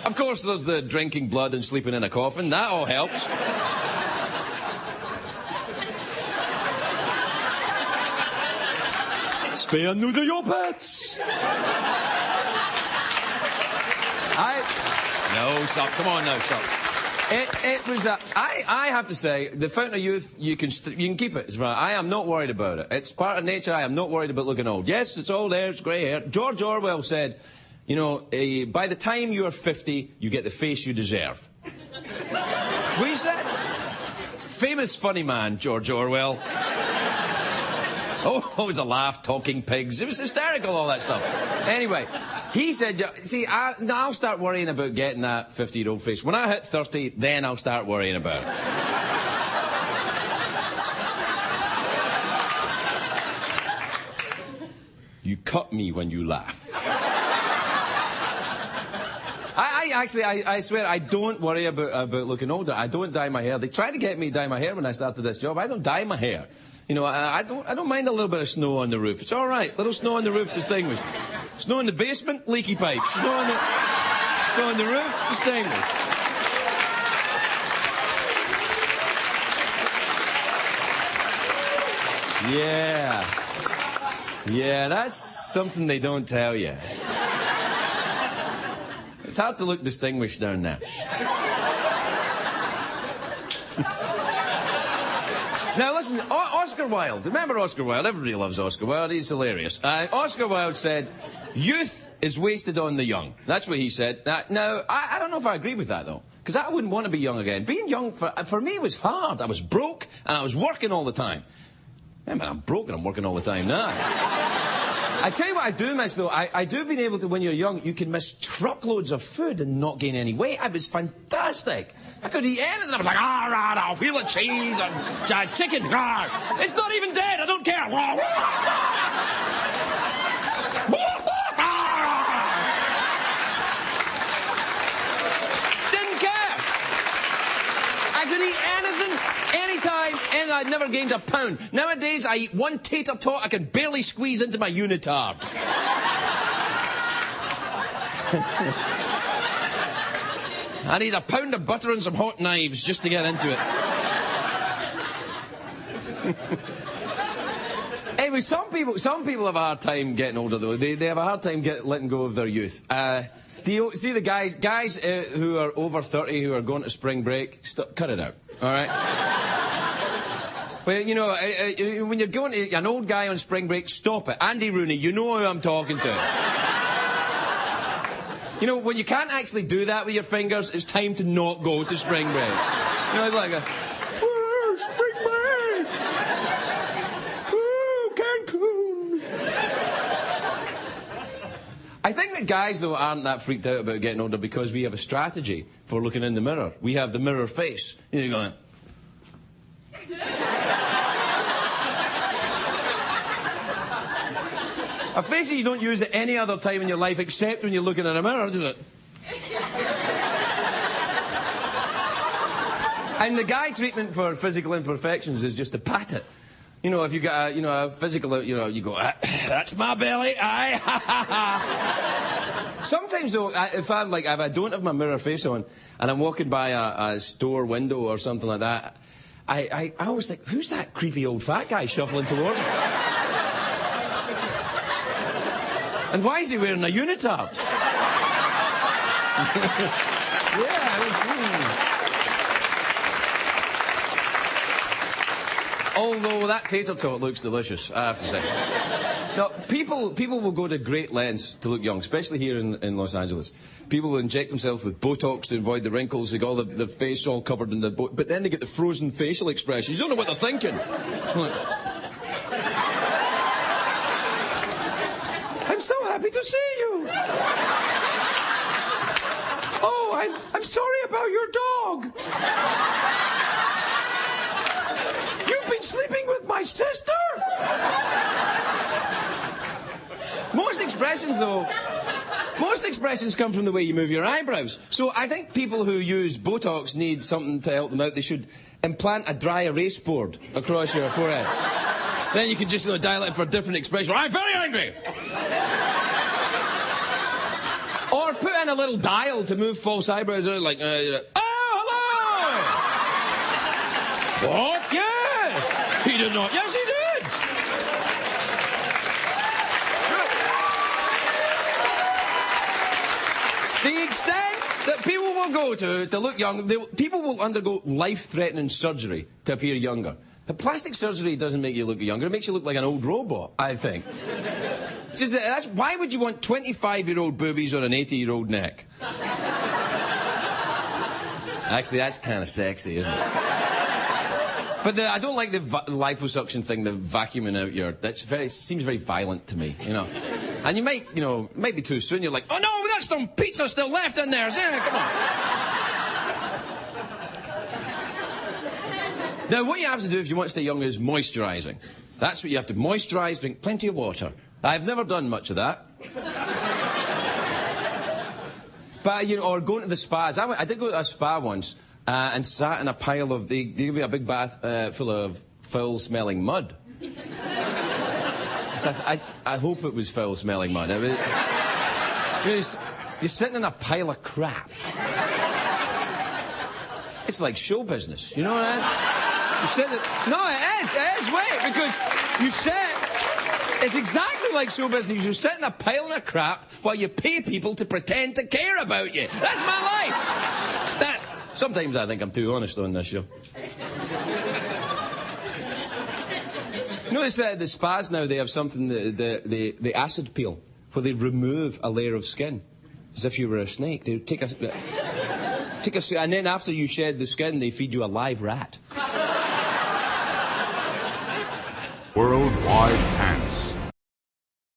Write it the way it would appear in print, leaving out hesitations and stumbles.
Of course, there's the drinking blood and sleeping in a coffin. That all helps. Spay and neuter your pets. No, stop. Come on now, stop. It was I have to say, the Fountain of Youth, you can keep it. It's right. I am not worried about it. It's part of nature. I am not worried about looking old. Yes, it's all there. It's grey hair. George Orwell said, you know, by the time you are 50, you get the face you deserve. That's what he said. Famous funny man, George Orwell. Oh, it was a laugh, talking pigs. It was hysterical, all that stuff. Anyway, he said, see, I'll start worrying about getting that 50-year-old face. When I hit 30, then I'll start worrying about it. You cut me when you laugh. I swear, I don't worry about looking older. I don't dye my hair. They tried to get me to dye my hair when I started this job. I don't dye my hair. You know, I don't mind a little bit of snow on the roof. It's all right. Little snow on the roof, distinguished. Snow in the basement, leaky pipes. Snow on the roof, distinguished. Yeah, that's something they don't tell you. It's hard to look distinguished down there. Now listen, Oscar Wilde. Remember Oscar Wilde? Everybody loves Oscar Wilde. He's hilarious. Oscar Wilde said, "Youth is wasted on the young." That's what he said. Now, I don't know if I agree with that, though. Because I wouldn't want to be young again. Being young, for me, was hard. I was broke, and I was working all the time. Man, I'm broke and I'm working all the time now. I tell you what I do miss, though. I do being able to, when you're young, you can miss truckloads of food and not gain any weight. It was fantastic. I could eat anything. I was like, a wheel of cheese and chicken. It's not even dead. I don't care. Didn't care. I could eat anything, anytime, and I'd never gained a pound. Nowadays, I eat one tater tot, I can barely squeeze into my unitard. I need a pound of butter and some hot knives just to get into it. Anyway, some people have a hard time getting older, though. They have a hard time letting go of their youth. Do you see the guys who are over 30 who are going to spring break? Cut it out, all right? Well, you know, when you're going to an old guy on spring break, stop it. Andy Rooney, you know who I'm talking to. You know, when you can't actually do that with your fingers, it's time to not go to spring break. You know, it's like spring break! Ooh, Cancun! I think that guys, though, aren't that freaked out about getting older because we have a strategy for looking in the mirror. We have the mirror face. You know, you're going... A face that you don't use at any other time in your life except when you're looking in a mirror, isn't it? And the guy treatment for physical imperfections is just to pat it. You know, if you got a physical, you go, that's my belly, aye, ha, ha, ha. Sometimes, though, if I don't have my mirror face on and I'm walking by a store window or something like that, I always think, who's that creepy old fat guy shuffling towards me? And why is he wearing a unitard? Although that tater tot looks delicious, I have to say. Now, people will go to great lengths to look young, especially here in Los Angeles. People will inject themselves with Botox to avoid the wrinkles. They got all the face all covered in the but then they get the frozen facial expression. You don't know what they're thinking. I'm so happy to see you. Oh, I'm sorry about your dog. You've been sleeping with my sister? Most expressions come from the way you move your eyebrows. So I think people who use Botox need something to help them out. They should implant a dry erase board across your forehead. Then you can just dial it for a different expression. I'm very angry. Or put in a little dial to move false eyebrows out, like, oh, hello! What? Yes! He did not. Yes, he did! The extent that people will go to look young, people will undergo life-threatening surgery to appear younger. But plastic surgery doesn't make you look younger, it makes you look like an old robot, I think. Just why would you want 25-year-old boobies on an 80-year-old neck? Actually, that's kind of sexy, isn't it? But I don't like the liposuction thing, the vacuuming out your... seems very violent to me, you know. And you might, you know, might be too soon. You're like, oh no, there's some pizza still left in there. Come on. Now, what you have to do if you want to stay young is moisturising. That's what you have to moisturise, drink plenty of water. I've never done much of that. But, you know, or going to the spas. I did go to a spa once and sat in a pile of... They give you a big bath full of foul-smelling mud. I hope it was foul-smelling mud. You're sitting in a pile of crap. It's like show business, you know what I mean? You sit... No, it is, wait, because you sit... It's exactly like show business. You sit in a pile of crap while you pay people to pretend to care about you. That's my life. Sometimes I think I'm too honest on this show. Notice the spas now, they have something, the acid peel, where they remove a layer of skin, as if you were a snake. They take a, and then after you shed the skin, they feed you a live rat. Worldwide